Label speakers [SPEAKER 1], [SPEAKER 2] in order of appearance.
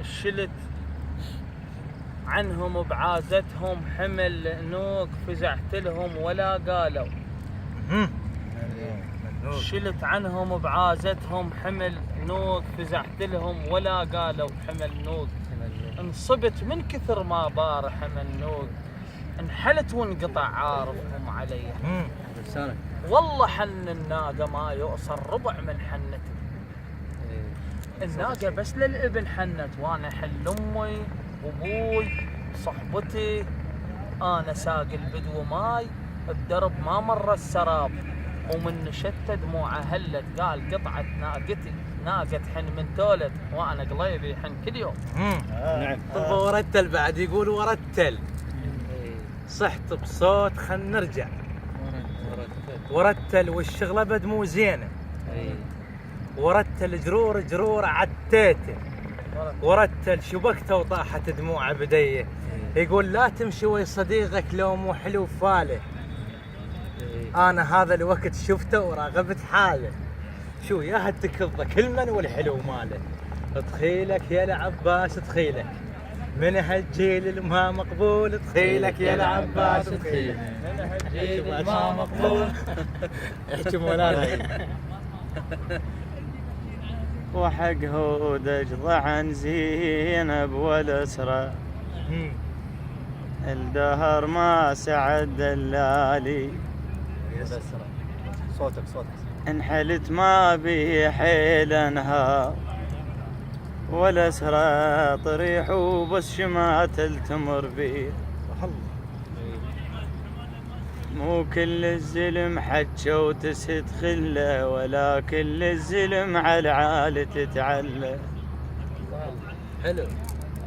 [SPEAKER 1] شلت عنهم بعازتهم حمل نوق فزعت لهم ولا قالوا. شلت عنهم بعازتهم حمل نوق فزعت لهم ولا قالوا حمل نوق. انصبت من كثر ما بار حمل نوق، انحلت وانقطع عارفهم علي. والله حن الناقة ما يؤصل ربع من حنته. الناقة بس للابن حنت، وانا حل امي وابوي صحبتي. انا ساق البدو ماي بدرب ما مر السراب، ومن نشت دموعه هلت قال قطعة ناقتي ناقة حن من تولد، وانا قليبي حن كل يوم.
[SPEAKER 2] نعم. طب ورتل بعد يقول ورتل، صحت بصوت خل نرجع. ورتل والشغله بد مو زينه. ورتل جرور عتيته. ورتل شبكته وطاحت دموعه بديه. يقول لا تمشي ويا صديقك لو مو حلو فاله. انا هذا الوقت شفته وراقبت حاله. شو يا هالتكضه كل من والحلو ماله. تخيلك يا العباس تخيلك من هالجيل الما مقبول. تخيلك يا العباس تخيلك من هالجيل الما مقبول. احكي مولانا.
[SPEAKER 3] وحق هودج ضعن زينب والاسرى، الدهر ما سعد دلالي.
[SPEAKER 2] صوتك
[SPEAKER 3] انحلت ما بي حيل انهار، والاسرى طريح وبس شمات التمر بيه. مو كل الزلم حجة وتسد خله، ولا كل الزلم على العالة تتعلى.
[SPEAKER 2] حلو.